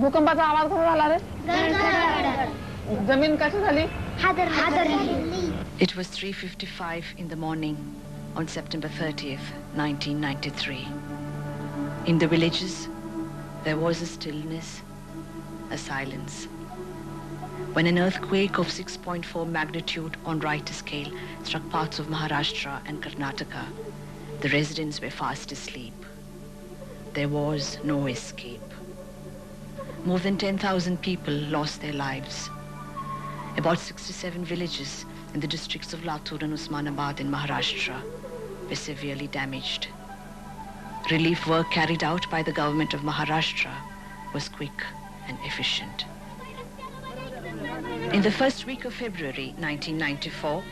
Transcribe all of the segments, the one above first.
भूकंपाचा आवाज कसा झाला रे? जमीन कशी झाली? It was 3:55 in the morning on September 30th, 1993. In the villages, there was a stillness, a silence. When an earthquake of 6.4 magnitude on Richter scale struck parts of Maharashtra and Karnataka, the residents were fast asleep. There was no escape. More than 10,000 people lost their lives. About 67 villages in the districts of Latur and Usmanabad in Maharashtra were severely damaged. Relief work carried out by the government of Maharashtra was quick and efficient. In the first week of February 1994,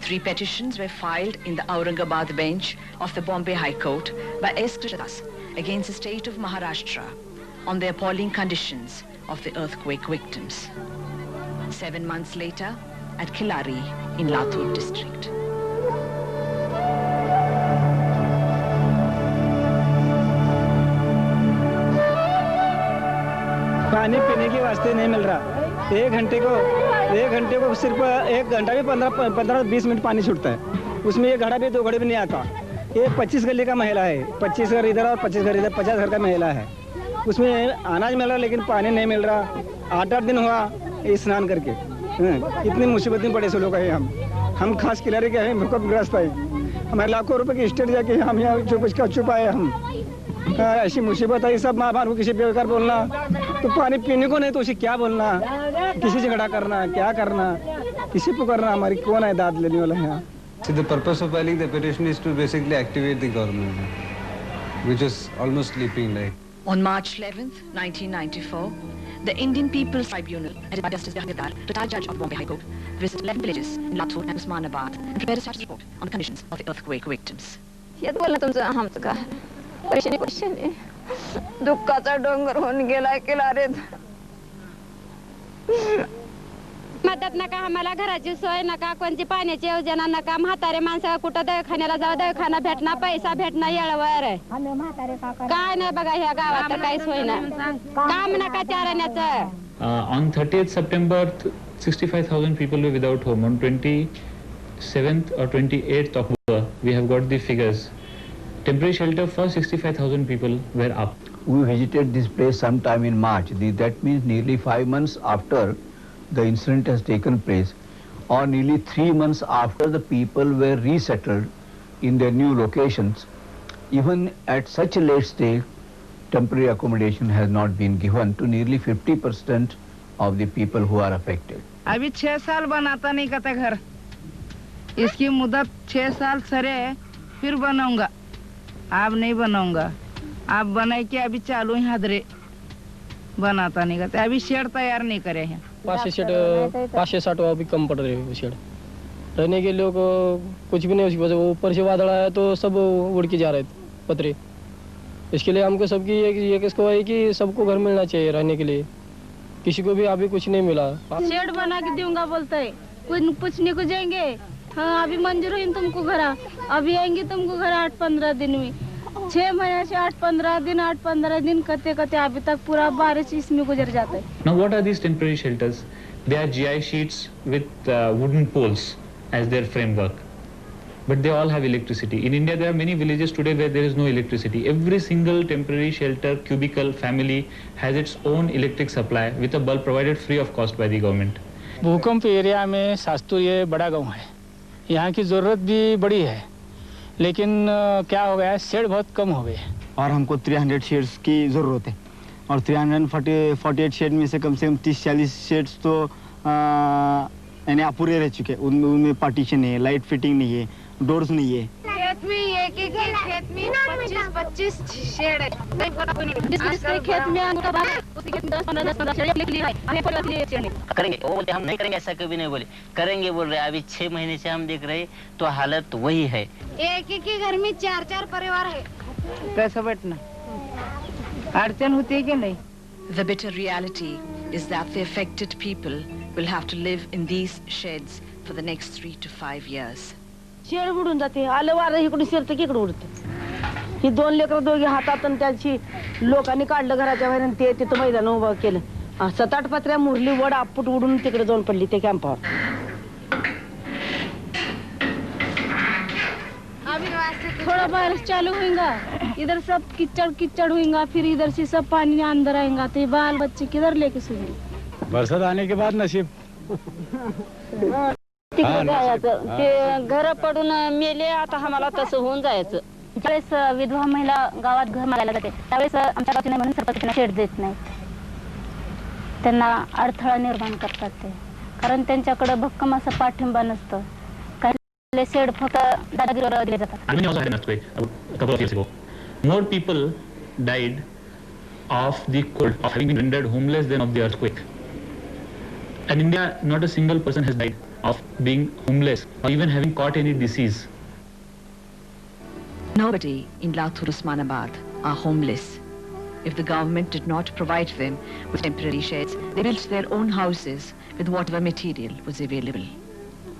3 petitions were filed in the Aurangabad bench of the Bombay High Court by S. Krishnadas against the state of Maharashtra on the appalling conditions of the earthquake victims. 7 months later, at Khilari in Latur district. पानी पीने के वास्ते नहीं मिल रहा। एक घंटे को सिर्फ 1 घंटा भी 15-20 मिनट पानी छूटता है। उसमें 1 घड़ा भी 2 घड़े भी नहीं आता। ये 25 गली का महिला है, 25 घर इधर और 25 घर इधर, 50 घर का महिला है। उसमें अनाज मिल रहा लेकिन पानी नहीं मिल रहा। 8-8 दिन हुआ स्नान करके। कितनी मुसीबत में पड़े से लोग हैं हम खास खिलाड़ी के हैं, भूकंपग्रस्त है। हमारे लाखों रुपए की स्टेट जाके हम यहाँ चुप आए हम। ऐसी मुसीबत है, सब माँ बाप को किसी बेकार बोलना, तो पानी पीने को नहीं तो उसे क्या बोलना, किसी से झगड़ा करना, क्या करना, किसी को करना, हमारी कौन है दाद लेने वाला है। See, the purpose of filing the petition is to basically activate the government, which is almost sleeping like. On March 11th, 1994, the Indian People's Tribunal, headed by Justice Jahagirdar, retired judge of Bombay High Court, visited 11 villages in Latur and Usmanabad and prepared a status report on the conditions of the earthquake victims. यात बोलणं तुमचं आमचं का परेशानी दुःखाचा डोंगर होऊन गेलाय किलारीत. मदत नका आम्हाला, घराची सोय नका, कोणती पाण्याची योजना नका, म्हातारे माणसं कुठं दवाखान्याला जाऊ, दवाखाना भेटना, पैसा भेटना येळवर काय नाही बघा ह्या गावात तर काहीच होईना. काम नका चारण्याचं. On 30th September, 65,000 people were without home. On 27th or 28th October, we have got the figures. Temporary shelter for 65,000 people were up. We visited this place sometime in March. That means nearly 5 months after the incident has taken place, or nearly 3 months after the people were resettled in their new locations. Even at such a late stage, temporary accommodation has not been given to nearly 50% of the people who are affected. अभी 6 साल बनाता नहीं कहता घर, इसकी मुद्दत 6 साल सरे फिर बनाऊंगा, अब नहीं बनाऊंगा, अब बनाए के अभी चालू ही हादरे बनाता नहीं कहते, अभी शेड तैयार नहीं करे हैं। 560 अभी कम पड़ रहे हैं शेड, रहने के लोग कुछ भी नहीं, उसकी वजह ऊपर से बादल आया तो सब उड़ के जा रहे थे पतरे। इसके लिए हमको सबकी ये किसको है कि सबको घर मिलना चाहिए रहने के लिए, किसी को भी अभी कुछ नहीं मिला। शेड बना के दूंगा बोलते है, कुछ पूछने को जाएंगे, हाँ अभी मंजूर है तुमको घर, अभी आएंगे तुमको घर 8-15 दिन में, 6 महीने से 8-15 दिन करते अभी तक पूरा 12 इसमें गुजर जाता है। Now what are these temporary shelters? They are GI sheets with wooden poles as their framework, but they all have electricity. In India there are many villages today where there is no electricity. Every single temporary shelter cubicle family has its own electric supply with a bulb provided free of cost by the government. भूकंप area में शास्तुर ये बड़ा गांव है, यहाँ की ज़रूरत भी बड़ी है, लेकिन क्या हो गया है, शेड बहुत कम हो गए और हमको 300 शेड्स की ज़रूरत है, और 348 शेड में से कम 30-40 शेड्स तो यानी अपूरे रह चुके हैं। उनमें पार्टीशन नहीं है, लाइट फिटिंग नहीं है, डोर्स नहीं है। खेत में खेत में 25 शेड है, जिसके खेत में उसके खेत में 10-15 शेड करेंगे। वो बोलते हम नहीं करेंगे, ऐसा कभी नहीं बोले, करेंगे बोल रहे। अभी 6 महीने से हम देख रहे तो हालत वही है। एक ही घर में 4-4 परिवार है, कैसे बैठना, अड़चन होती है कि नहीं? The bitter reality is that the affected people will have to live in these sheds for the next 3 to 5 years. Shade उडून जाते, आलं वारं इकडून शिरतं की इकडे उडतं. ही 2 लेकरं दोघी हातात आणि त्याची लोकांनी काढलं घराच्या बाहेर आणि ते तिथं मैदान उभं केलं. 7-8 पत्र्या मुरली वड आपट उडून तिकडे जाऊन पडली ते कॅम्पावर. थोड़ा बारिश चालू होगा इधर सब कीचड़ कीचड़ होगा, फिर इधर से सब पानी अंदर आएगा, तो ये बाल बच्चे किधर लेके सोएंगे? बरसात आने के बाद नसीब तिकडे जायचं ते घर पडून मेले. आता आम्हाला तसं होऊन जायचं. ज्यावेळेस विधवा महिला गावात घर मागायला जाते त्यावेळेस आमच्या गावची नाही म्हणून सरपंच त्यांना शेड देत नाही. त्यांना अडथळा निर्माण करतात ते, कारण त्यांच्याकडे भक्कम असं पाठिंबा नसतं. काही शेड फक्त दादागिरीवर दिले जातात. Armenia also had an earthquake a couple of years ago. More people died of the cold, of having been rendered homeless than of the earthquake. In India, not a single person has died of being homeless or even having caught any disease. Nobody in Latur Osmanabad are homeless. If the government did not provide them with temporary sheds, they built their own houses with whatever material was available.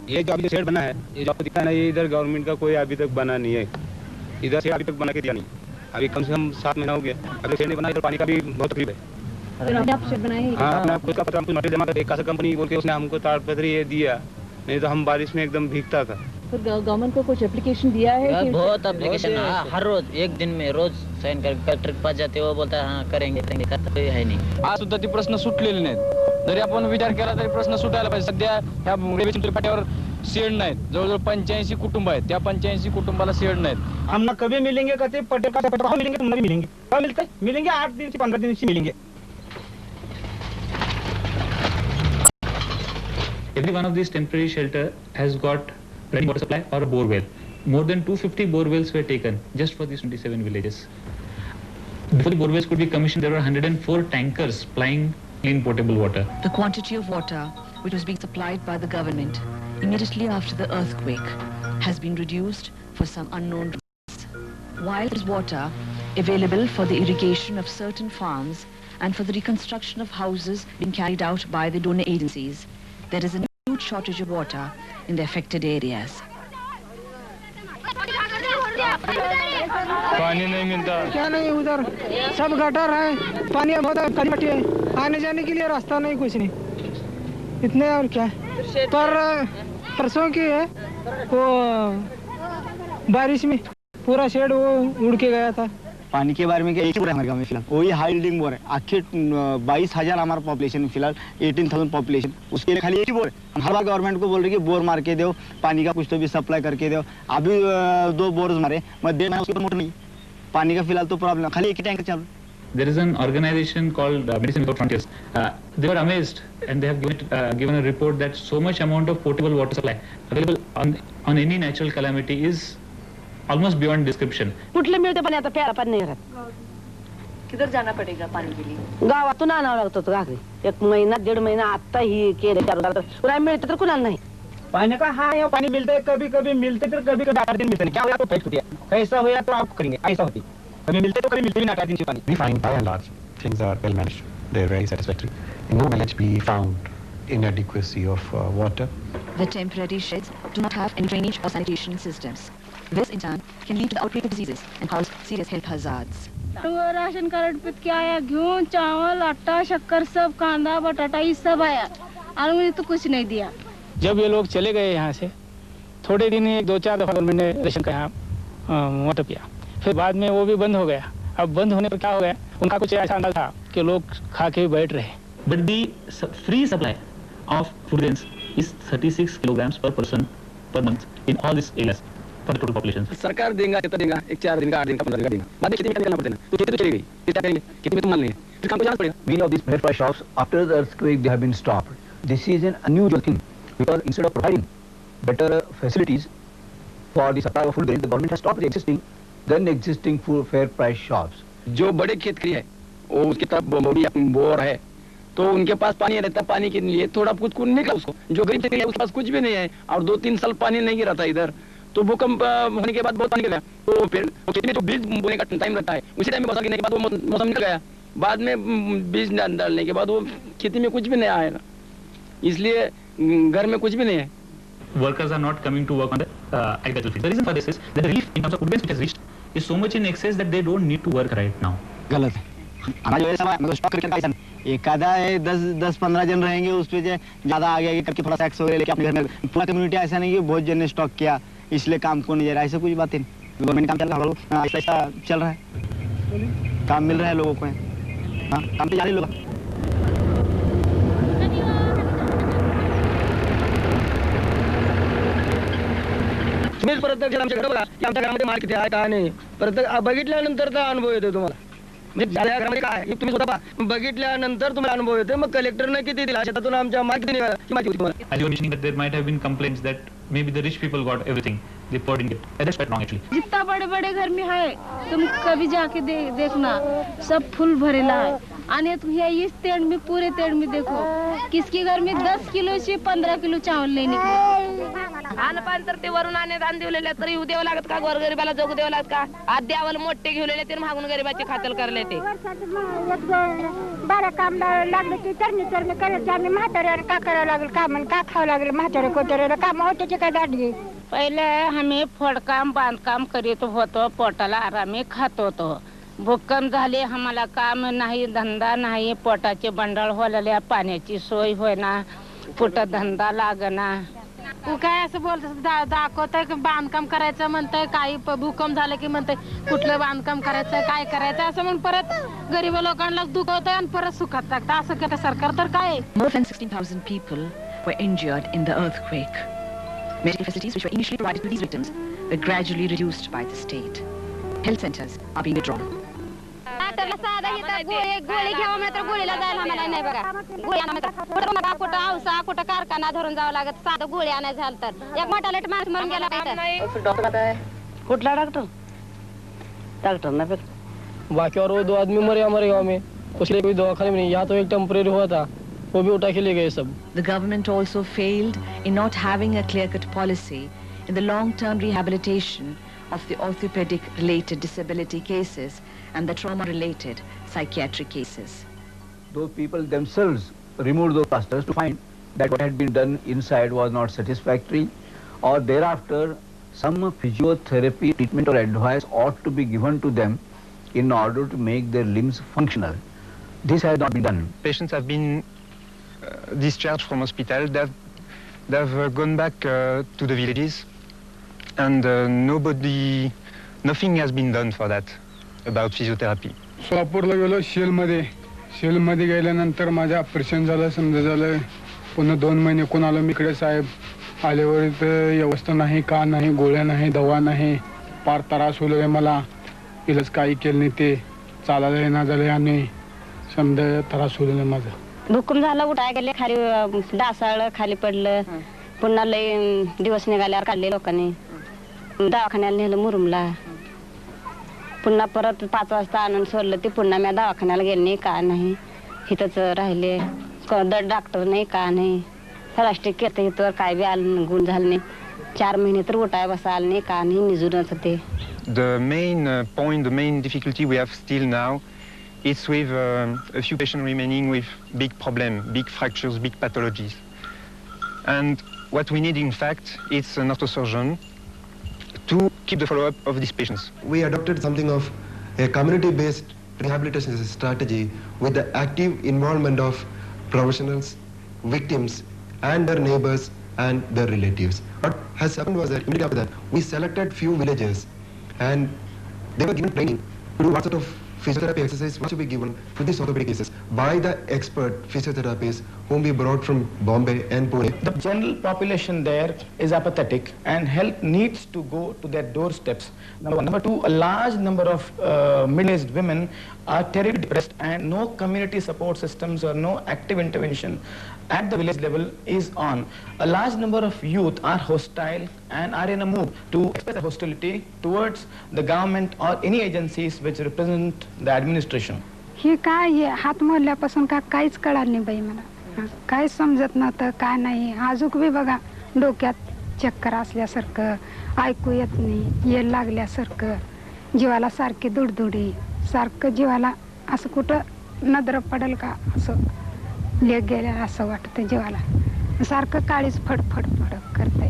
ये जो अभी shade बना है, ये जो आपको दिखा है ना, ये इधर गवर्नमेंट का कोई अभी तक बना नहीं है. इधर से अभी तक बना के दिया नहीं. अभी कम से कम 7 महीना हो गया, अभी शेड नहीं बना. इधर पानी का भी बहुत तकलीफ है. हाँ, अपना खुद का पता, हम कुछ मटेरियल जमा करते, एक कंपनी बोल के उसने हमको ताड़पत्री ये दिया, नहीं तो हम बारिश में एकदम भीगता था. फिर गवर्नमेंट को कुछ एप्लीकेशन दिया है? बहुत एप्लीकेशन, हर रोज एक दिन में रोज साइन कर कलेक्टर के पास जाते, वो बोलता है हाँ करेंगे करेंगे, करता कोई है नहीं. आज सुद्धा ते प्रश्न सुटलेले नाहीत. जरी आपण विचार केला तरी प्रश्न सुटायला पाहिजे. सध्या ह्या रेल्वे पाट्यावर शेड नाहीत. जवळजवळ 85 कुटुंब आहेत. त्या 85 कुटुंबाला शेड नाहीत. हम ना कभी मिलेंगे कहते पटे का पटे हम मिलेंगे, तुम नहीं मिलेंगे. कब मिलते हैं? मिलेंगे 8 दिन से 15 दिन से मिलेंगे. Every one of these temporary shelter has got running water supply or a bore well. More than 250 bore wells were taken just for these 27 villages. Before the bore wells could be commissioned, there were 104 tankers plying clean potable water. The quantity of water which was being supplied by the government immediately after the earthquake has been reduced for some unknown reasons. While there is water available for the irrigation of certain farms and for the reconstruction of houses being carried out by the donor agencies, there is a huge shortage of water in the affected areas. पानी नहीं मिलता. क्या नहीं, उधर सब gutter है, पानी बहुत कटी है, आने जाने के लिए रास्ता नहीं, कुछ नहीं, इतने और क्या. पर परसों की है वो बारिश में पूरा शेड वो उड़ के गया था. पानी के बारे में क्या, एक ही बोर है हमारे गाँव में फिलहाल, वही हाई बिल्डिंग बोर है. आखिर 22,000 हमारा पॉपुलेशन फिलहाल, 18,000 पॉपुलेशन, उसके लिए खाली एक ही बोर है. हम हर बार गवर्नमेंट को बोल रहे कि बोर मार के दो, पानी का कुछ तो भी सप्लाई करके दो. अभी 2 बोर मारे, मध्य में उसके ऊपर मोटर नहीं, पानी का फिलहाल तो प्रॉब्लम, खाली एक ही टैंकर चालू. There is an organization called Medicine Without Frontiers. They were amazed and they have given a report that so much amount of potable water supply available on any natural calamity is almost beyond description. कुठले मिळते पण आता प्यायला पाणी नाही राहत. किधर जाना पड़ेगा पानी के लिए? गावातून आणावं लागतं होतं घागरी. 1 महिना 1.5 महिना आता ही केलं कुणाला मिळतं तर कुणाला नाही. पानी का हाँ, यहाँ पानी मिलता है, कभी कभी मिलते तो कभी कभी 8 दिन मिलते नहीं. क्या हुआ तो फेंक दिया, कैसा हुआ तो आप करेंगे, ऐसा होती. कभी मिलते तो कभी मिलते भी नहीं 8 दिन से पानी. We find by and large things are well managed. They're very satisfactory. In no village we found inadequacy of water. The temporary sheds do not have any drainage or sanitation systems. This in turn can lead to the outbreak of diseases and cause serious health hazards. Ration card पे क्या आया, गेहूँ, चावल, आटा, शक्कर, सब कांदा, बटाटा, ये सब आया और मुझे तो कुछ नहीं दिया. जब ये लोग चले गए यहाँ से, थोड़े दिन 1-2-4 दफा गवर्नमेंट ने रेशन का यहाँ वाटर किया, फिर बाद में वो भी बंद हो गया. अब बंद होने पर क्या हो गया, उनका कुछ ऐसा अंदाज था कि लोग खा के बैठ रहे. But the free supply of food grains is 36 kilograms per person per month in all these areas for the total population. सरकार देगा कितना देगा, 1 4 दिन का 8 दिन का 15 दिन का देगा. बाद में खेती में करना पड़ता है ना, तो खेती तो चली गई, फिर क्या करेंगे, खेती में तो माल नहीं है, फिर काम को जाना पड़ेगा. Many of these fair price shops after the earthquake they have been stopped. This is an unusual thing because instead of providing better facilities for the supply of food grains, the government has stopped the existing food fair price shops. जो बड़े खेत खड़ी है वो उसकी तरफ bore है, तो उनके पास पानी रहता है, पानी के लिए थोड़ा कुछ निकला उसको. जो गरीब थे उसके पास कुछ भी नहीं है और 2-3 साल पानी नहीं गिरा था इधर, तो भूकंप होने के बाद बहुत पानी गिरा, तो फिर खेती में जो बीज बोने का टाइम लगता है उसी टाइम में बरसात गिरने के बाद वो मौसम निकल गया. बाद में बीज डालने के बाद वो खेती में कुछ भी नहीं आएगा, इसलिए घर में कुछ भी नहीं है. Workers are not coming to work on the agricultural field. The reason for this is that the relief in terms of food grains which has reached is so much in excess that they don't need to work right now. गलत है। हमारी वजह से मतलब stock करके कैसा एक आधा है 10-15 जन रहेंगे उस पे ज्यादा आगे करके थोड़ा सा एक्स वगैरह लेके अपने घर में पूरा कम्युनिटी ऐसा नहीं कि बहुत जन ने स्टॉक किया इसलिए काम को नहीं जा रहा है, ऐसा कुछ बात नहीं। गवर्नमेंट काम चल रहा है, ऐसा चल रहा है, काम मिल रहा है लोगों को। हाँ, काम पे जा रहे लोग। तुम्हीच प्रत्यक्ष आमच्याकडे बघा की आमच्या घरामध्ये माल किती आहे काय नाही, प्रत्येक बघितल्यानंतर तर अनुभव येतो तुम्हाला। म्हणजे या घरामध्ये काय तुम्ही स्वतः पहा, बघितल्यानंतर तुम्हाला अनुभव येतो। मग कलेक्टरने किती दिला शेतातून आमच्या माल किती निघाला ही माहिती होती तुम्हाला। As you were mentioning that there might have been complaints that maybe the rich people got everything, the poor didn't get. That's quite wrong actually. जितना बड़े बड़े घर में है तुम कभी जाके देखना सब फुल भरेला है। आणि इस तेड़ में पूरे तेड़ में देखो किसके घर में 10 किलो से 15 किलो चावल नहीं निकले। अन्न तर ते वरून अनुदान दिलेले तरी येऊ द्यावं लागत का, गोरगरिबाला जगू द्यावं लागत का? आज द्यावल मोठे घेऊलेले ते मागून गरीबाचे खातल करले ते बड़ा काम लागलं की तरणी करायचं आम्ही म्हाताऱ्याला का करावं लागेल काम का खावं लागेल म्हाताऱ्या कोताऱ्याला काम होते काय दाढी। पहिले आम्ही फोडकाम बांधकाम करीत होतो, पोटाला आरामी खात होतो। भूकंप झाले आम्हाला काम नाही धंदा नाही, पोटाचे बंडाळ होलेल्या पाण्याची सोय होईना, कुठं धंदा लागना। तू काय असं बोलतोय दाखवतंय बांधकाम करायचं म्हणतंय, काही भूकंप झालं की म्हणतंय कुठलं बांधकाम करायचं काय करायचं असं म्हणून परत गरीब लोकांना दुखवतंय आणि परत सुखात टाकतं। असं केलं सरकार तर काय। More than 16,000 people were injured in the earthquake. Medical facilities which were initially provided to these victims were gradually reduced by the state. Health centers are being withdrawn. गोळी घ्यावं म्हणत गोळीला जायला आम्हाला नाही बघा। गोळी आणा कुठं औसा कुठं कारखाना धरून जावं लागत, साधं गोळी आणायचं झालं तर एक मोठा लेट माणूस मरून गेला कुठला डॉक्टर? डॉक्टर ना फिर बाकी और वो 2 आदमी मरे हमारे गांव में, उसके लिए कोई दवाखाने में नहीं। यहाँ तो एक टेम्परेरी हुआ था, वो भी उठा के ले गए सब। The government also failed in not having a clear-cut policy in the long-term rehabilitation of the orthopedic related disability cases and the trauma-related psychiatric cases. Those people themselves removed those plasters to find that what had been done inside was not satisfactory, or thereafter some physiotherapy treatment or advice ought to be given to them in order to make their limbs functional. This has not been done. Patients have been discharged from hospital. They've gone back to the villages, and nothing has been done for that about physiotherapy. सोलापूरला गेलो शेलमध्ये गेल्यानंतर माझं operation झालं, समजा झालं। पुन्हा 2 महिने कोण आलो मी इकडे साहेब, आल्यावर इथं व्यवस्था नाही, का नाही, गोळ्या नाही, दवा नाही, फार त्रास होईल मला। इलाज काही केलं नाही, ते चालायला येणार झालं आणि समजा त्रास होईल माझं। भूकंप झाला, उठाय गेले खाली डासाळ खाली पडलं, पुन्हा लय दिवस निघाल्यावर काढले लोकांनी, दवाखान्याला नेलं मुरुमला। पुन्हा परत 5 वाजता आणून सोडलं, ते पुन्हा मी दवाखान्याला गेले नाही का नाही, इथंच राहिले, डॉक्टर नाही का नाही, प्लास्टिक केलं इथं काय बी आलं गुण झालं नाही, 4 महिने तर उठाय बसा आलं नाही का नाही, निजूनच ते। The main point, the main difficulty we have still now, it's with a few patients remaining with big problems, big fractures, big pathologies. And what we need in fact is an orthosurgeon to keep the follow-up of these patients. We adopted something of a community-based rehabilitation strategy with the active involvement of professionals, victims, and their neighbors and their relatives. What has happened was that immediately after that, we selected few villages, and they were given training to do what sort of physiotherapy exercise what should be given for these orthopedic cases by the expert physiotherapists whom we brought from Bombay and Pune. The general population there is apathetic and help needs to go to their doorsteps. Number 1. Number 2, a large number of middle-aged women are terribly depressed and no community support systems or no active intervention at the village level is on. A large number of youth are hostile and are in a mood to express hostility towards the government or any agencies which represent the administration. हे काय हे हात मोडल्यापासून का काहीच कळालं नाही by मला, काय समजत नव्हतं काय नाही। आजूक बी बघा डोक्यात चक्कर असल्यासारखं, ऐकू येत नाही, येल लागल्यासारखं, जीवाला सारखी दुडदुडी, सारखं जीवाला असं कुठं नजर पडेल का असं लेग गेल्या असं वाटतं जीवाला, सारखं काळीच फडफड फडक करते,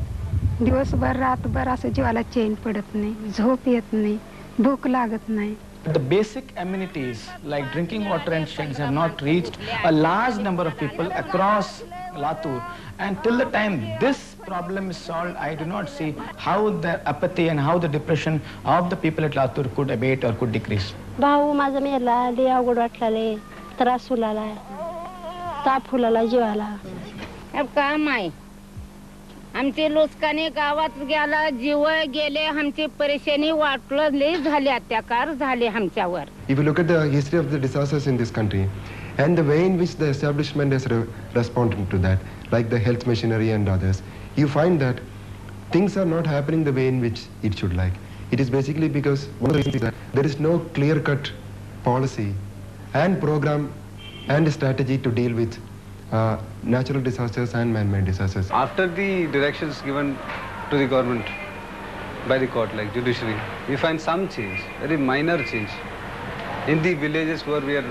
दिवसभर रातभर असं जीवाला चैन पडत नाही, झोप येत नाही, भूक लागत नाही. The basic amenities like drinking water and sheds have not reached a large number of people across Latur, and till the time this problem is solved, I do not see how the apathy and how the depression of the people at Latur could abate or could decrease. भाऊ माझा मेला लय अवघड वाटला, त्रास फुलाला, ताप फुलाला जीवाला. अब काम आहे आमचे लोचकाने गावात गेला, जीव गेले, आमची परेशानी वाटले झाले, अत्याचार झाले आमच्यावर. If you look at the history of the disasters in this country and the way in which the establishment has responded to that, like the health machinery and others, you find that things are not happening the way in which it should like. It is basically because one of the reasons is that there is no clear-cut policy and program and strategy to deal with natural disasters and man-made disasters. After the directions given to the government by the court, like judiciary, we find some change, very minor change, in the villages where we are,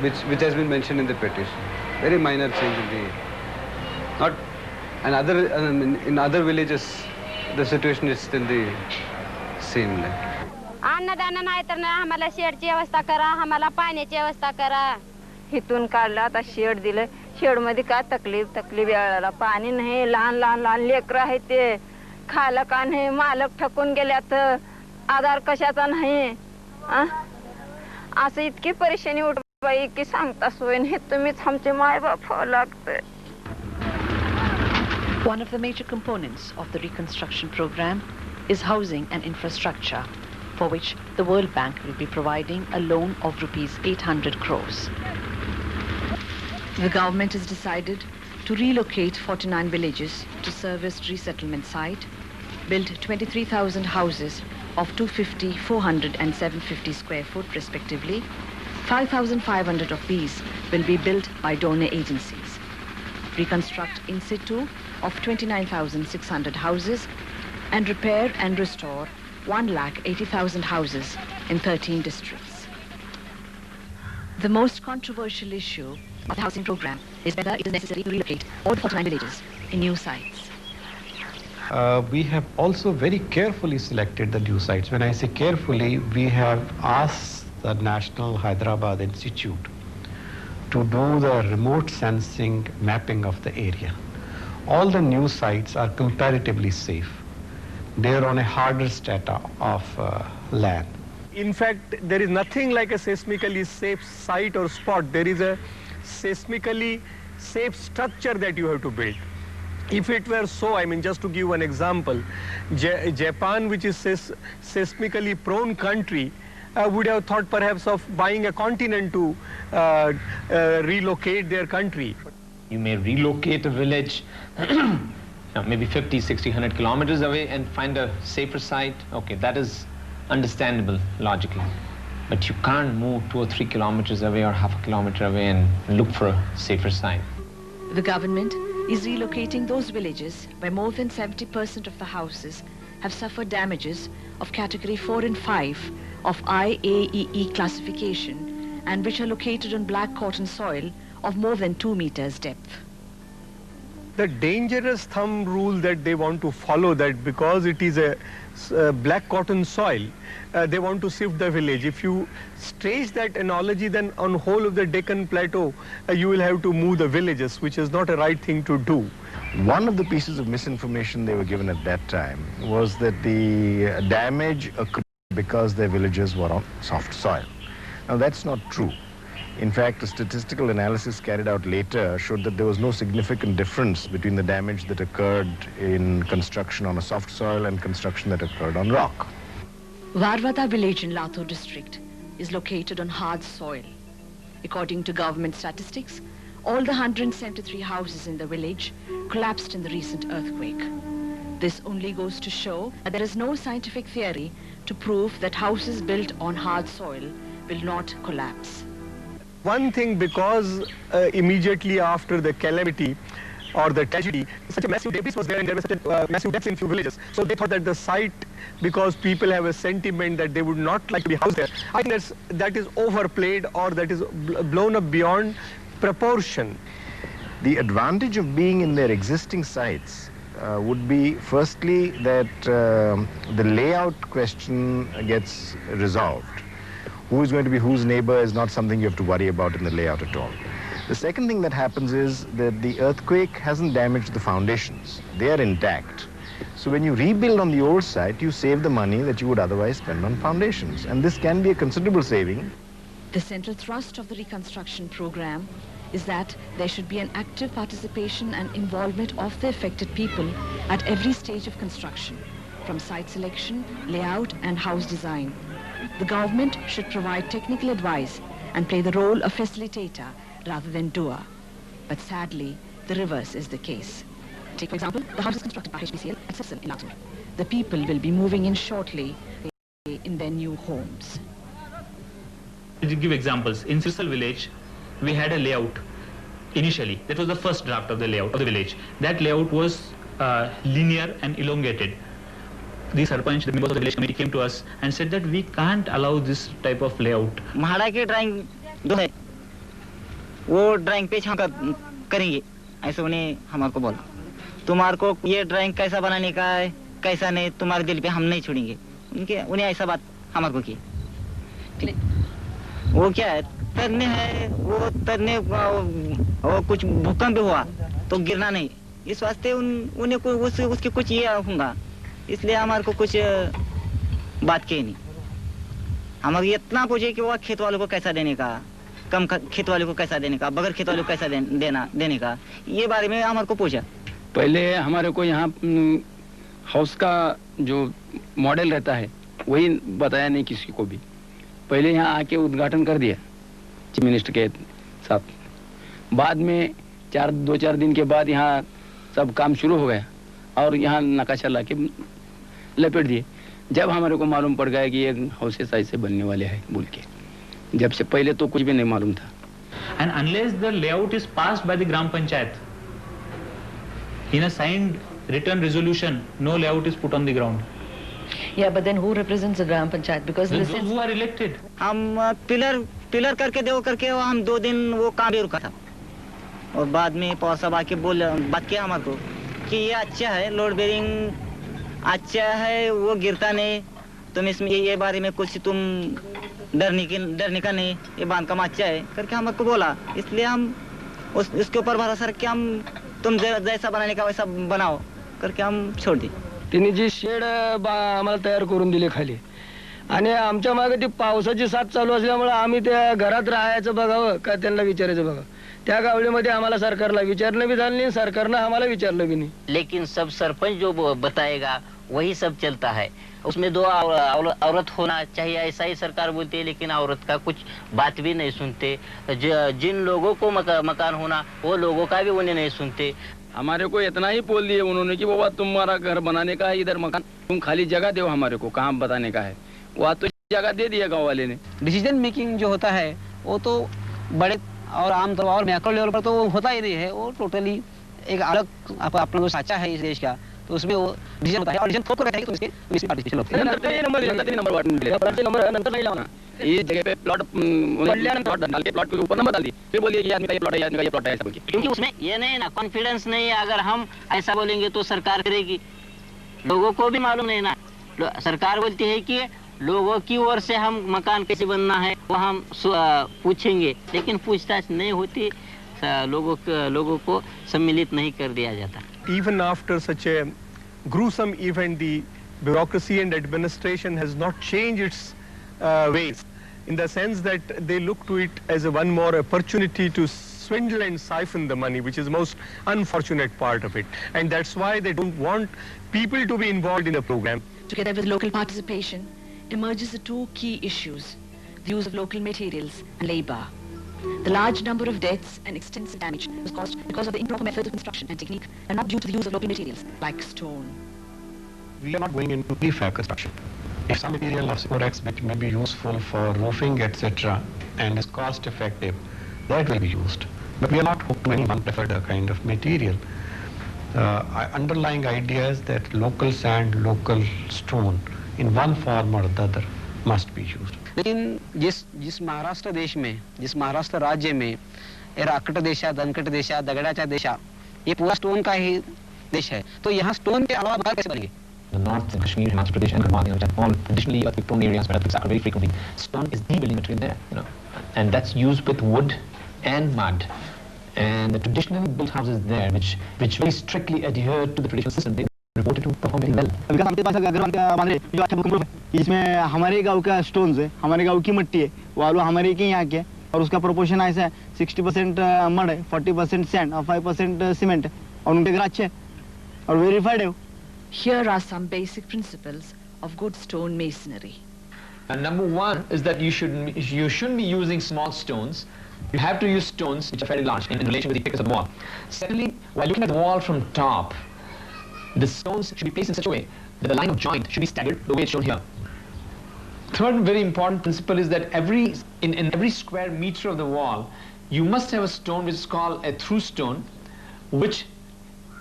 which has been mentioned in the petition. Very minor change in the, not, and other, in other villages, the situation is still the same. Like. अन्नदान नाही तर नाही, आम्हाला शेडची व्यवस्था करा, आम्हाला पाण्याची व्यवस्था करा. इथून काढलं, आता शेड दिलं. शेड मध्ये काय तकलीफ यायला, पाणी नाही, लहान लेकर आहे ते, खायला का नाही, मालक ठकून गेल्यात, आधार कशाचा नाही. असं इतकी परेशानी उठ बाई की सांगता सोय नाही. तुम्हीच आमचे माय बाप लागते. One of the major components of the reconstruction program is housing and infrastructure, for which the World Bank will be providing a loan of rupees 800 crores. The government has decided to relocate 49 villages to serviced resettlement site, build 23,000 houses of 250, 400 and 750 square foot respectively. 5,500 of these will be built by donor agencies. Reconstruct in situ of 29,600 houses and repair and restore 1,80,000 houses in 13 districts. The most controversial issue of the housing program is whether it is necessary to relocate all the 49 villages in new sites. We have also very carefully selected the new sites. When I say carefully, we have asked the National Hyderabad Institute to do the remote sensing mapping of the area. All the new sites are comparatively safe. They are on a harder strata of land. In fact, there is nothing like a seismically safe site or spot. There is a seismically safe structure that you have to build. If it were so, I mean, just to give one example, Japan, which is seismically prone country, would have thought perhaps of buying a continent to relocate their country. You may relocate a village maybe 50, 60, 100 kilometers away and find a safer site. Okay, that is understandable logically. But you can't move 2 or 3 kilometers away or half a kilometer away and look for a safer site. The government is relocating those villages where more than 70% of the houses have suffered damages of category 4 and 5 of IAEE classification and which are located on black cotton soil of more than 2 meters depth. The dangerous thumb rule that they want to follow, that because it is a black cotton soil, they want to sift the village. If you stretch that analogy, then on whole of the Deccan Plateau, you will have to move the villages, which is not a right thing to do. One of the pieces of misinformation they were given at that time was that the damage occurred because their villages were on soft soil. Now that's not true. In fact, a statistical analysis carried out later showed that there was no significant difference between the damage that occurred in construction on a soft soil and construction that occurred on rock. Varvada village in Latur district is located on hard soil. According to government statistics, all the 173 houses in the village collapsed in the recent earthquake. This only goes to show that there is no scientific theory to prove that houses built on hard soil will not collapse. One thing, because immediately after the calamity or the tragedy, such a massive debris was there and there was such a massive deaths in few villages. So they thought that the site, because people have a sentiment that they would not like to be housed there, I think that is overplayed or that is blown up beyond proportion. The advantage of being in their existing sites would be firstly that the layout question gets resolved. Who is going to be whose neighbor is not something you have to worry about in the layout at all. The second thing that happens is that the earthquake hasn't damaged the foundations. They are intact. So when you rebuild on the old site, you save the money that you would otherwise spend on foundations. And this can be a considerable saving. The central thrust of the reconstruction program is that there should be an active participation and involvement of the affected people at every stage of construction, from site selection, layout and house design. The government should provide technical advice and play the role of facilitator rather than doer. But sadly, the reverse is the case. Take, for example, the houses constructed by HPCL at Sifsal in Latur. The people will be moving in shortly in their new homes. To give examples, in Sifsal village, we had a layout initially. That was the first draft of the layout of the village. That layout was linear and elongated. The Sarpanch, the members of the village committee, came to us and said that we can't allow this type of layout. MHADA की drawing जो है वो drawing पे हम करेंगे ऐसे उन्हें हमारे को बोला तुम्हारे को ये ड्राइंग कैसा बनाने का है कैसा नहीं तुम्हारे दिल पे हम नहीं छोड़ेंगे उन्हें ऐसा बात हमारे को की वो क्या है तरने है वो तरने वो कुछ भूकंप हुआ तो गिरना नहीं इस वास्ते उन्हें उसके कुछ ये होगा इसलिए हमारे को कुछ बात की नहीं हमारे इतना पूछे कि वो खेत वालों को कैसा देने का कम खेत वाले को कैसा देने का बगैर खेत वाले को कैसा देने का ये बारे में हमारे को पूछा पहले हमारे को यहाँ हाउस का जो मॉडल रहता है वही बताया नहीं किसी को भी पहले यहाँ आके उद्घाटन कर दिया चीफ मिनिस्टर के साथ बाद में 2-4 दिन के बाद यहाँ सब काम शुरू हो गया और यहाँ नकाशा ला के लपेट दिए जब हमारे को मालूम पड़ गया कि ये हाउसेस ऐसे बनने वाले हैं बोल के जब से पहले तो कुछ भी नहीं मालूम था And unless the layout is passed by the Gram Panchayat in a signed written resolution, no layout is put on the ground. Yeah, but then who represents the Gram Panchayat? Because those who are elected. हम pillar करके दो करके हम 2 दिन वो काम भी रुका था और बाद में पौसा आके बात किया हमारे को कि ये अच्छा है लोड बेरिंग अच्छा है वो गिरता नहीं तुम इसमें ये बारे में कुछ तुम डरने का नहीं ये बांधकाम अच्छा है करके हमारे को बोला इसलिए हम उसके ऊपर भरोसा रख के हम तुम जैसा बनाने का वैसा बनाओ करके हम छोड़ दी त्यांनी जी शेड आम्हाला तयार करून दिले खाली आणि आमच्या मागे ती पावसाची साथ चालू असल्यामुळे आम्ही त्या घरात राहायचं बघावं का त्यांना विचारायचं बघावं त्या गावडीमध्ये आम्हाला सरकारला विचारणं भी झालं नाही सरकारनं आम्हाला विचारलं भी नाही लेकिन सब सरपंच जो बताएगा वही सब चलता है उसमें 2 औरत होना चाहिए ऐसा ही सरकार बोलती है लेकिन औरत का कुछ बात भी नहीं सुनते जिन लोगों को मकान होना वो लोगों का भी उन्हें नहीं सुनते हमारे को इतना ही बोल दिए उन्होंने कि बाबा तुम्हारा घर बनाने का है इधर मकान तुम खाली जगह दो हमारे को कहाँ बताने का है वहाँ तो जगह दे दिया गाँव वाले ने डिसीजन मेकिंग जो होता है वो तो बड़े और आमतौर और मैक्रो लेवल पर तो होता ही नहीं है वो टोटली एक अलग अपना जो साचा है इस देश का तो उसमें वो डिसीजन होता है और डिसीजन खुद को रहता है कि इसमें पार्टिसिपेशन होता है नंबर नंबर नंतर नहीं लाना ये जगह पे प्लॉट प्लॉट डाल के प्लॉट के ऊपर नंबर डाल दिए फिर बोलिए कि आदमी का ये प्लॉट है आदमी का ये प्लॉट है ऐसा बोल के क्योंकि उसमें ये नहीं ना कॉन्फिडेंस नहीं है अगर हम ऐसा बोलेंगे तो सरकार करेगी लोगों को भी मालूम नहीं ना सरकार बोलती है कि लोगों की ओर से हम मकान कैसे बनना है वो हम पूछेंगे लेकिन पूछताछ नहीं होती लोगों को सम्मिलित नहीं कर दिया जाता Even after such a gruesome event, the bureaucracy and administration has not changed its ways, in the sense that they look to it as one more opportunity to swindle and siphon the money, which is the most unfortunate part of it. And that's why they don't want people to be involved in the program. Together with local participation, emerges the 2 key issues, the use of local materials and labor. The large number of deaths and extensive damage was caused because of the improper methods of construction and technique and not due to the use of local materials like stone. We are not going into prefab construction. If some material of Sporex which may be useful for roofing etc. and is cost effective, that will be used. But we are not hooked to any one preferred kind of material. Underlying idea is that local sand, local stone in one form or the other must be used. लेकिन जिस महाराष्ट्र देश में जिस महाराष्ट्र राज्य में राकट देशा दणकट देशा दगडाच्या देशा ये पूरा स्टोन का ही देश है, तो यहाँ स्टोन के अलावा मकान कैसे बनेंगे? The north and Kashmir, Himachal Pradesh and Gurmat, which are all traditionally earthquake-prone areas where earthquakes occur very frequently. Stone is the building material there, and that's used with wood and mud. And the traditionally built houses there, which very strictly adhere to the traditional system, they reported to perform very well. इसमें हमारे गांव का stones है, हमारे गांव की मिट्टी है, वालू हमारे के यहाँ के है, और उसका प्रोपोर्शन ऐसा है 60% मड है, 40% सैंड और 5% सीमेंट है, और उनके घर अच्छे और वेरीफाइड है. Here are some basic principles of good stone masonry. And number one is that you shouldn't be using small stones. You have to use stones which are fairly large in relation with the thickness of the wall. Secondly, while looking at the wall from top, the stones should be placed in such a way that the line of joint should be staggered the way it's shown here. Third very important principle is that in every square meter of the wall, you must have a stone which is called a through stone, which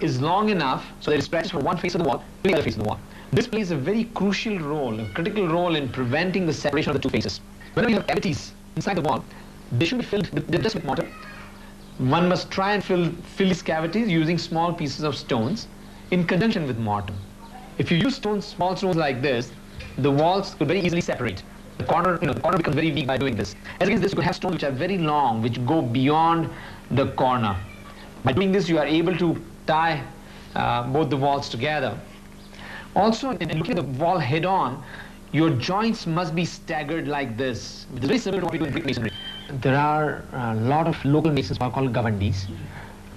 is long enough so that it stretches from one face of the wall to the other face of the wall. This plays a very crucial role, a critical role in preventing the separation of the two faces. Whenever you have cavities inside the wall, they should be filled just with mortar. One must try and fill these cavities using small pieces of stones in conjunction with mortar. If you use small stones like this, the walls could very easily separate. The corner becomes very weak by doing this. As against this, you could have stones which are very long, which go beyond the corner. By doing this, you are able to tie both the walls together. Also, in looking at the wall head-on, your joints must be staggered like this. It's very similar to what we do in brick masonry. There are a lot of local masons who are called Gavandis.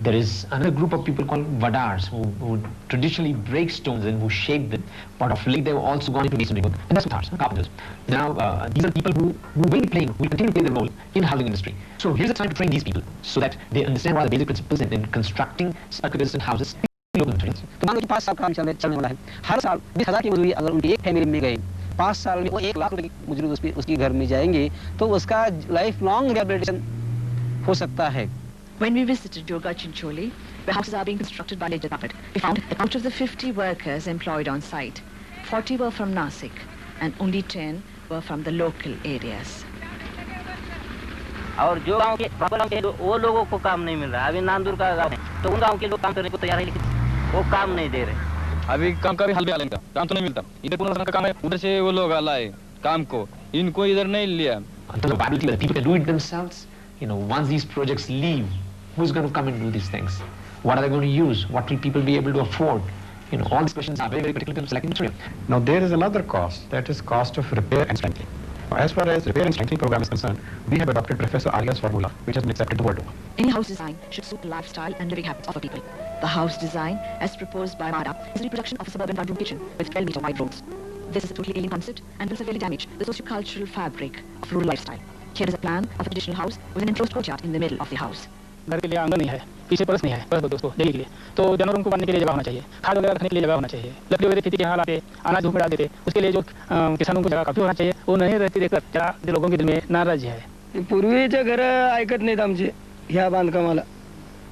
There is another group of people called Vadars who traditionally break stones and who shape them. But of late, they've also gone into masonry work. And that's Vadars, carpenters. Now, these are people who will continue to play their role in the housing industry. So here's the time to train these people so that they understand what are the basic principles in constructing circuit-resistant houses. तो मान लो कि 5 साल काम चलने वाला है, हर साल 20,000 की मजदूरी अगर उनकी एक फैमिली में गई, 5 साल में वो 1 लाख रुपए की मजदूरी उसकी घर में जाएंगे, तो उसका लाइफ लॉन्ग रिहेबिलिटेशन हो सकता है. When we visited Durga Chincholi, where houses are being constructed by Labour Department, we found that out of the 50 workers employed on site, 40 were from Nasik and only 10 were from the local areas. और जो गांव के गांव के वो लोगों को काम नहीं मिल रहा. अभी नांदूर का गांव है, तो उन गांव के लोग काम करने को तैयार है, लेकिन वो काम नहीं दे रहे. अभी काम का भी हाल इनका काम तो नहीं मिलता. इधर पुनर्वासन का काम है, उधर से वो लोग लाए काम को, इनको इधर नहीं लिया. Until the viability that people can do it themselves, once these projects leave, who's going to come and do these things? What are they going to use? What will people be able to afford? All these questions are very, very particular to selecting material. Now there is another cost, that is cost of repair and strengthening. As far as repair and strengthening program is concerned, we have adopted Professor Arya's formula, which has been accepted the world over. Any house design should suit the lifestyle and living habits of the people. The house design, as proposed by MADA, is a reproduction of a suburban one-room kitchen with 12-meter wide rooms. This is a totally alien concept and will severely damage the socio-cultural fabric of rural lifestyle. Here is a plan of a traditional house with an enclosed courtyard in the middle of the house. घर के लिए आंगन नहीं है, पीछे परस नहीं है, परस दोस्तों जली के लिए, तो जानवरों को पालने के लिए जगह होना चाहिए, खाद वगैरह रखने के लिए जगह होना चाहिए, लकड़ी वगैरह खेती के हाल आते, अनाज धूप में डाल देते, उसके लिए जो किसानों को जगह काफी होना चाहिए, वो नहीं रहती देखकर जरा लोगों के दिल में नाराजी है. पूर्वीचे घर ऐकत नाहीत आमचे ह्या बांधकामाला.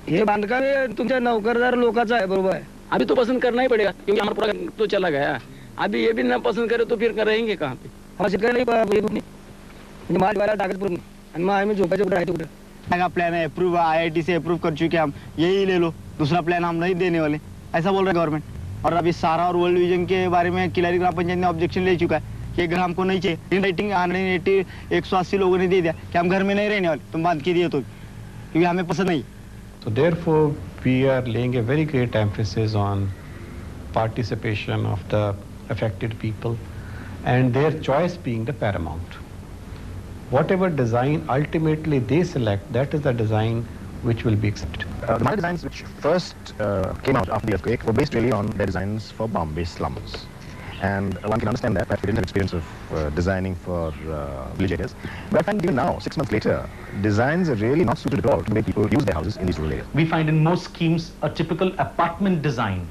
हे बांधकाम तुमच्या नौकरदार लोकांचं आहे, बरोबर आहे. अभी तो पसंद करना ही पड़ेगा क्योंकि हमारा पूरा तो चला गया. अभी ये भी ना पसंद करे तो फिर रहेंगे कहाँ पे? हम शेतकरी नहीं माल वाला ताकत पूर्ण आणि मग आम्ही झोपायचे कुठे राहते कुठे. का प्लान है अप्रूव, IIT से अप्रूव कर चुके हम, यही ले लो, दूसरा प्लान हम नहीं देने वाले, ऐसा बोल रहे हैं गवर्नमेंट. और अभी सारा और वर्ल्ड विजन के बारे में किलारी ग्राम पंचायत ने ऑब्जेक्शन ले चुका है कि घर हमको नहीं चाहिए. इन राइटिंग 180 लोगों ने दे दिया कि हम घर में नहीं रहने वाले, तुम बांध के दिए तो, क्योंकि हमें पसंद नहीं. So therefore we are laying a very great emphasis on participation of the affected people and their choice being the paramount. Whatever design ultimately they select, that is the design which will be accepted. The model designs which first came out after the earthquake were based really on their designs for Bombay slums. And one can understand that, we didn't have experience of designing for village areas. But I find even now, 6 months later, designs are really not suited at all to make people use their houses in these rural areas. We find in most schemes a typical apartment design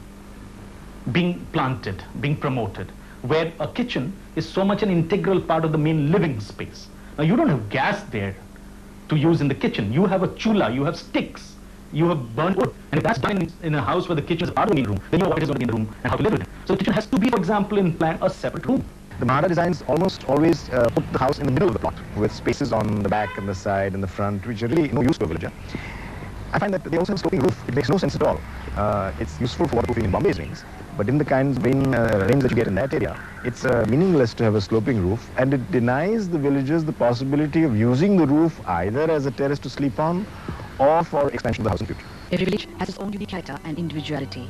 being planted, being promoted, where a kitchen is so much an integral part of the main living space. Now you don't have gas there to use in the kitchen. You have a chula, you have sticks, you have burnt wood. And if that's done in a house where the kitchen is a part of the main room, then you know what is going to be in the room and how to live with it. So the kitchen has to be, for example, in plan, a separate room. The Mahara designs almost always put the house in the middle of the plot with spaces on the back and the side and the front, which are really no use to a villager. I find that they also have sloping roof. It makes no sense at all. It's useful for waterproofing in Bombay's rains, but in the kinds of rains that you get in that area, it's meaningless to have a sloping roof, and it denies the villagers the possibility of using the roof either as a terrace to sleep on or for expansion of the house in future. Every village has its own unique character and individuality.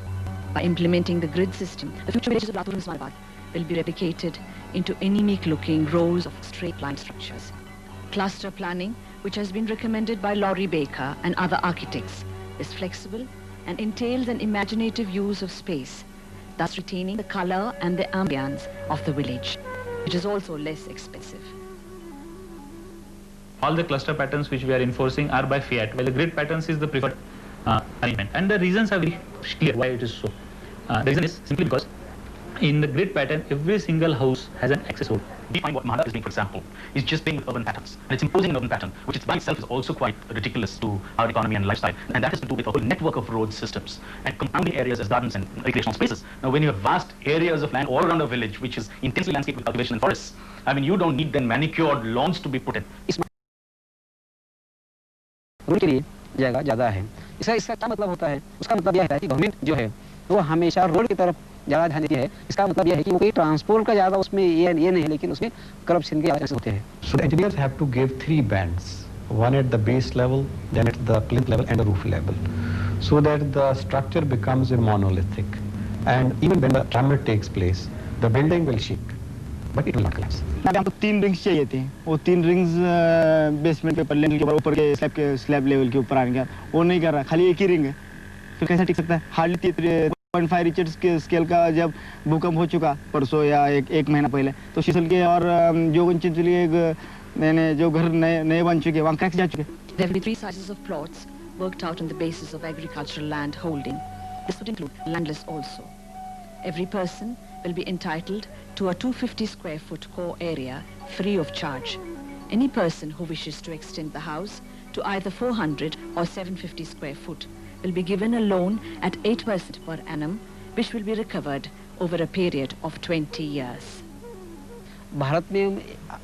By implementing the grid system, the future villages of Latur and Osmanabad will be replicated into anemic-looking rows of straight-line structures. Cluster planning, which has been recommended by Laurie Baker and other architects, is flexible and entails an imaginative use of space, thus retaining the color and the ambience of the village, which is also less expensive. All the cluster patterns which we are enforcing are by fiat, while the grid patterns is the preferred arrangement. And the reasons are very clear why it is so. The reason is simply because in the grid pattern, every single house has an access road. Define what Mahara is doing, for example, is just playing with urban patterns. And it's imposing an urban pattern, which by itself is also quite ridiculous to our economy and lifestyle. And that has to do with a whole network of road systems and compounding areas as gardens and recreational spaces. Now, when you have vast areas of land all around a village, which is intensely landscaped with cultivation and forests, I mean, you don't need then manicured lawns to be put in. Road के लिए जगह ज़्यादा है। इसका क्या मतलब होता है? उसका मतलब यह है कि गवर्नमेंट जो है वो हमेशा रोड की तरफ ज़्यादा ध्यान देती है। इसका मतलब यह है कि वो कोई ट्रांसपोर्ट का ज़्यादा उसमें ये नहीं है, लेकिन उसमें करप्शन के चांसेस होते हैं। So the engineers have to give 3 bands, one at the base level, then at the plinth level and the roof level, so that the structure becomes a monolithic. And even when the tremor takes place, the building will shake, but it will not collapse. हमको 3 rings चाहिए थे, वो 3 rings basement पे level के ऊपर के slab level के ऊपर आने का वो नहीं कर रहा, खाली एक ही रिंग है, फिर कैसे टिक सकता है? हार्डली 3.5 रिचर्ड के स्केल का जब भूकंप हो चुका परसों या एक महीना पहले, तो शीशल के और जो जो घर नए बन चुके वहाँ क्रैक्स जा चुके। There will be 3 sizes of plots worked out on the basis of agricultural land holding. This would include landless also. Every person will be entitled to a 250 square foot core area free of charge. Any person who wishes to extend the house to either 400 or 750 square foot will be given a loan at 8% per annum, which will be recovered over a period of 20 years. Bharat में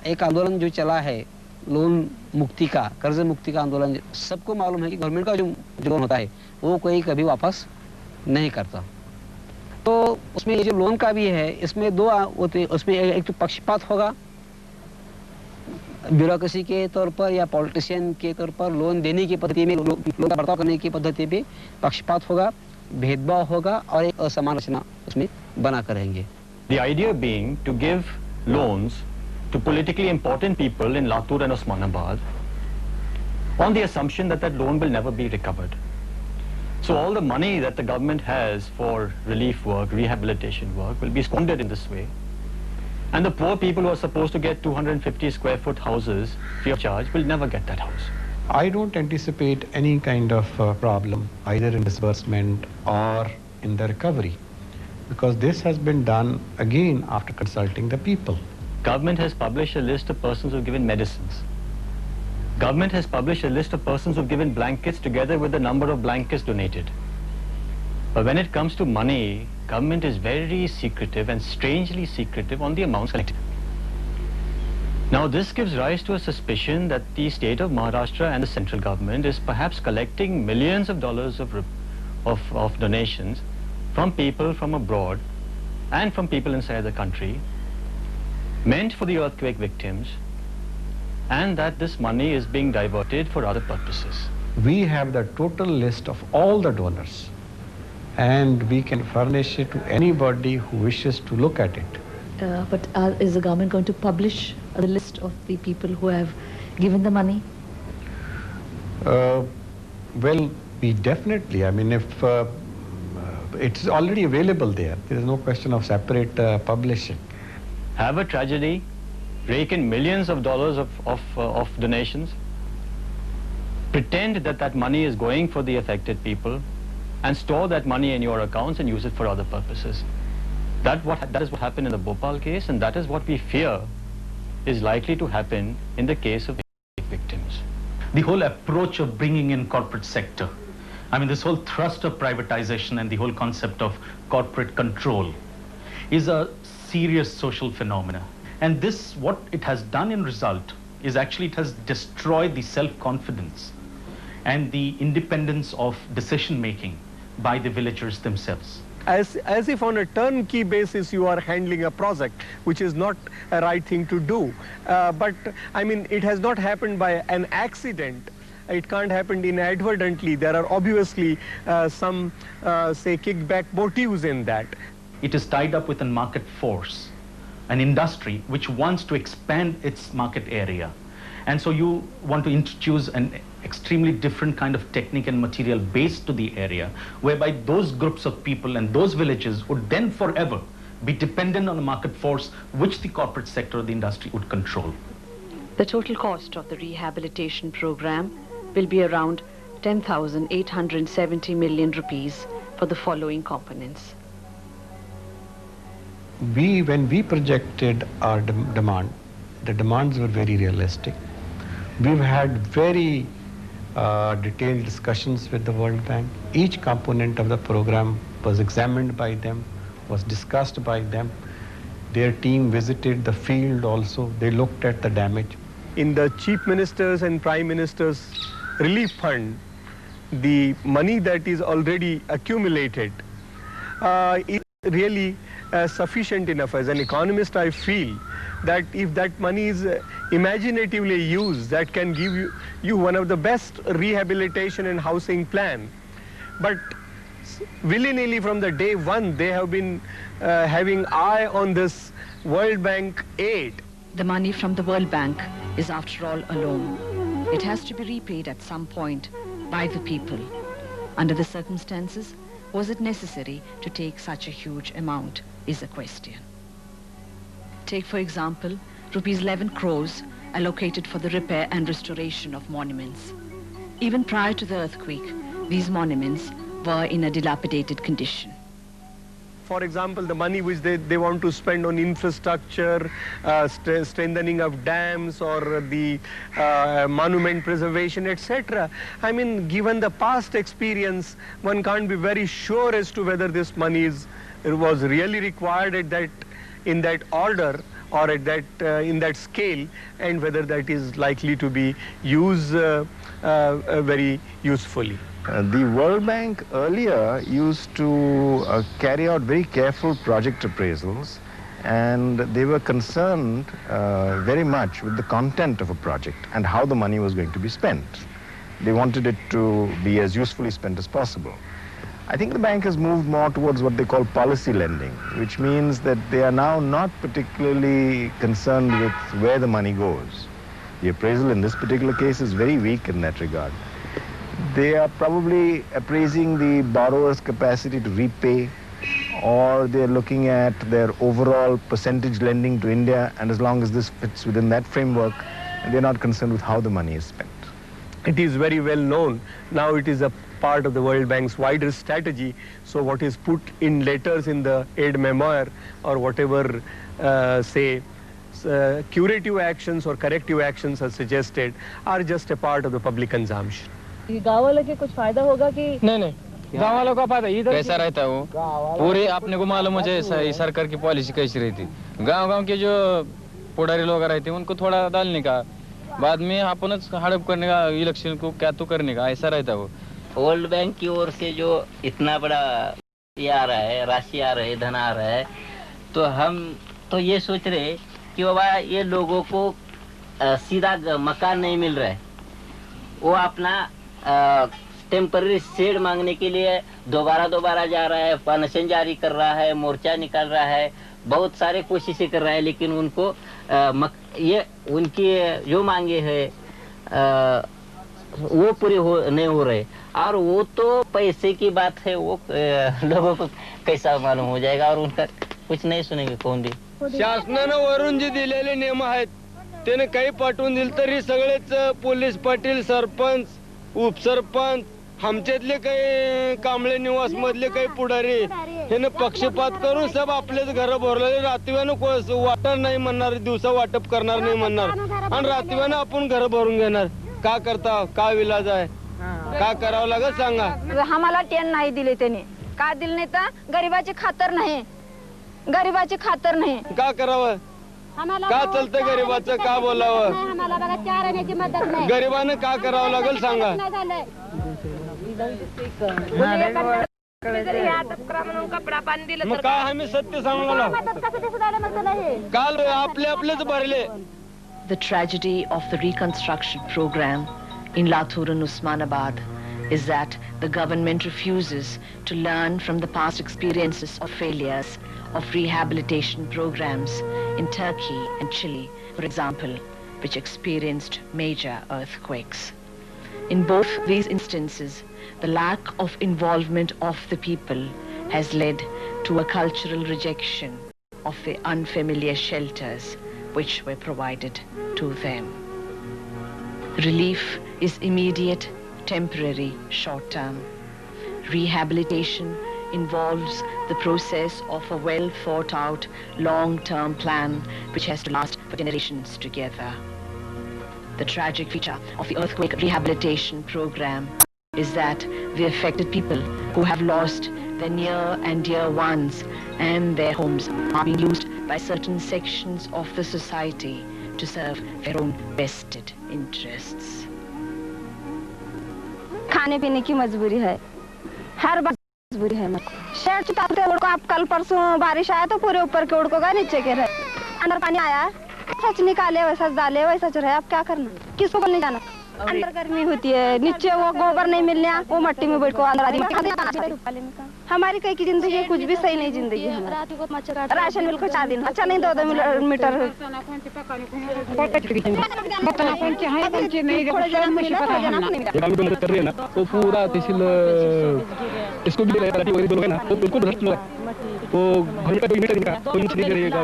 एक आंदोलन जो चला है loan मुक्ति का, कर्ज मुक्ति का आंदोलन, सबको मालूम है कि गवर्नमेंट का जो लोन होता है वो कोई कभी वापस नहीं करता। तो उसमें ये जो लोन का भी है, इसमें 2 होते हैं। उसमें एक तो पक्षपात होगा ब्यूरोक्रेसी के तौर पर या पॉलिटिशियन के तौर पर, लोन देने की पद्धति में, लोन का बर्ताव करने की पद्धति पे पक्षपात होगा, भेदभाव होगा और एक असमान रचना उसमें बना कर रहेंगे। The idea being to give loans to politically important people in Latur and Osmanabad on the assumption that that loan will never be recovered. So all the money that the government has for relief work, rehabilitation work will be squandered in this way. And the poor people who are supposed to get 250 square foot houses free of charge will never get that house. I don't anticipate any kind of problem either in disbursement or in the recovery, because this has been done again after consulting the people. Government has published a list of persons who have given medicines. Government has published a list of persons who have given blankets together with the number of blankets donated. But when it comes to money, government is very secretive and strangely secretive on the amounts collected. Now this gives rise to a suspicion that the state of Maharashtra and the central government is perhaps collecting millions of dollars of donations from people from abroad and from people inside the country, meant for the earthquake victims, and that this money is being diverted for other purposes. We have the total list of all the donors, and we can furnish it to anybody who wishes to look at it. But is the government going to publish the list of the people who have given the money? Well, we definitely, I mean, if it's already available there is no question of separate publishing. Have a tragedy, rake in millions of dollars of donations, pretend that that money is going for the affected people, and store that money in your accounts and use it for other purposes. That is what happened in the Bhopal case, and that is what we fear is likely to happen in the case of victims. The whole approach of bringing in corporate sector, I mean this whole thrust of privatization and the whole concept of corporate control is a serious social phenomena. And this, what it has done in result is actually it has destroyed the self-confidence and the independence of decision making by the villagers themselves. As if on a turnkey basis you are handling a project, which is not a right thing to do. But I mean, it has not happened by an accident. It can't happen inadvertently. There are obviously some, say, kickback motives in that. It is tied up with a market force, an industry which wants to expand its market area. And so you want to introduce an extremely different kind of technique and material base to the area, whereby those groups of people and those villages would then forever be dependent on a market force which the corporate sector of the industry would control. The total cost of the rehabilitation program will be around 10,870 million rupees for the following components. When we projected our demand, the demands were very realistic. We've had very detailed discussions with the World Bank. Each component of the program was examined by them, was discussed by them. Their team visited the field also. They looked at the damage. In the Chief Minister's and Prime Minister's Relief Fund, the money that is already accumulated is really sufficient enough. As an economist, I feel that if that money is imaginatively used, that can give you one of the best rehabilitation and housing plan. But willy-nilly from the day one, they have been having eye on this World Bank aid. The money from the World Bank is, after all, a loan. It has to be repaid at some point by the people. Under the circumstances, was it necessary to take such a huge amount is a question. Take, for example, rupees 11 crores allocated for the repair and restoration of monuments. Even prior to the earthquake, these monuments were in a dilapidated condition. For example, the money which they want to spend on infrastructure, strengthening of dams, or the monument preservation, etc. I mean, given the past experience, one can't be very sure as to whether this money was really required in that order or in that scale, and whether that is likely to be used very usefully. The World Bank earlier used to carry out very careful project appraisals, and they were concerned very much with the content of a project and how the money was going to be spent. They wanted it to be as usefully spent as possible. I think the bank has moved more towards what they call policy lending, which means that they are now not particularly concerned with where the money goes. The appraisal in this particular case is very weak in that regard. They are probably appraising the borrower's capacity to repay, or they're looking at their overall percentage lending to India, and as long as this fits within that framework, they're not concerned with how the money is spent. It is very well known. Now it is a part of the World Bank's wider strategy. So what is put in letters in the aid memoir, or whatever, curative actions or corrective actions are suggested, are just a part of the public consumption. गाँव वालों के कुछ फायदा होगा कि नहीं गाँव वालों का फायदा इधर कैसा रहता है वो पूरे अपने को मालूम हो जाए सरकार की पॉलिसी कैसी रहती। गांव के जो पुढारी लोग रहते हैं उनको थोड़ा डालने का, बाद में अपनच हड़प करने का, इलेक्शन को क्या तो करने का, ऐसा रहता है वो। वर्ल्ड बैंक की ओर से जो इतना बड़ा ये आ रहा है, राशि आ रही है, धन आ रहा है, तो हम तो ये सोच रहे कि बाबा ये लोगों को सीधा मकान नहीं मिल रहा है, वो अपना टेम्पररी शेड मांगने के लिए दोबारा जा रहा है, पनशन जारी कर रहा है, मोर्चा निकाल रहा है, बहुत सारे कोशिशें कर रहा है, लेकिन उनको ये उनकी जो मांगे है वो पूरी नहीं हो रहे। और वो तो पैसे की बात है, वो लोगों को कैसा मालूम हो जाएगा, और उनका कुछ नहीं सुनेंगे कोण बी। शासनानं वरून जे दिलेले नियम आहेत त्याने काही पाठवून दिले तरी सगळेच पोलीस पाटील, सरपंच, उपसरपंच, आमच्यातले काही कांबळे निवास मधले काही पुढारी ह्याने पक्षपात करून सब आपलेच घर भरलेले, रात्रीवानं वाटणार नाही म्हणणार, दिवसा वाटप करणार नाही म्हणणार, आणि रात्रीवानं आपण घर भरून घेणार। का करता, का विलाज आहे, का करावं लागेल सांगा। आम्हाला टेन नाही दिले त्याने, का दिले नाही तर गरीबाची खातर नाही, गरीबाची खातर नाही। का करावं, का चलतं गरिबाचं, का बोलावं? आम्हाला बघा चार आण्याची मदत नाही. गरिबानं का करावं लागेल सांगा. नाही झालंय. कपडा पाणी दिलं मग काय आम्ही सत्य सांगलो काल आपले आपलेच भरले. The tragedy of the reconstruction program in Latur and Usmanabad is that the government refuses to learn from the past experiences of failures of rehabilitation programs in Turkey and Chile, for example, which experienced major earthquakes. In both these instances, the lack of involvement of the people has led to a cultural rejection of the unfamiliar shelters which were provided to them. Relief is immediate, temporary, short-term. Rehabilitation involves the process of a well thought out, long-term plan which has to last for generations together. The tragic feature of the earthquake rehabilitation program is that the affected people who have lost their near and dear ones and their homes are being used by certain sections of the society to serve their own vested interests. खाने पीने की मजबूरी है, हर बात मजबूरी है. Shade चुताते उड़ को आप कल परसों बारिश आया तो पूरे ऊपर के उड़ को गए, नीचे के रहे. अंदर पानी आया सच निकाले वैसा डाले वैसा रहे. अब क्या करना, किसको नहीं जाना. अंदर गर्मी होती है, नीचे वो गोबर नहीं मिलने, वो मट्टी में बैठ को अंदर. हमारी कई की जिंदगी कुछ भी सही नहीं जिंदगी है. राशन मिल को 4 दिन अच्छा नहीं 2 मीटर. मदद कर रही है ना वो पूरा तहसील इसको भी दोनों है ना वो बिल्कुल भ्रष्ट लोग है. वो घर का कोई मीटर नहीं कोई कुछ नहीं करेगा.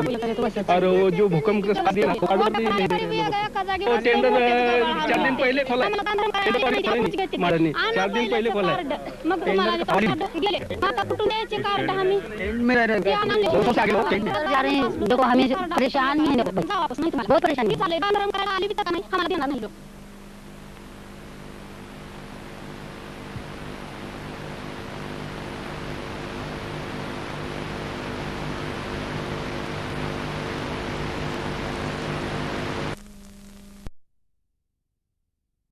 और वो जो भूकंप का साथ दिया ना वो कार्ड नहीं देगा. वो टेंडर 4 दिन पहले खोला है. मारा नहीं 4 दिन पहले खोला है. देखो हमें परेशान नहीं है, बहुत परेशानी.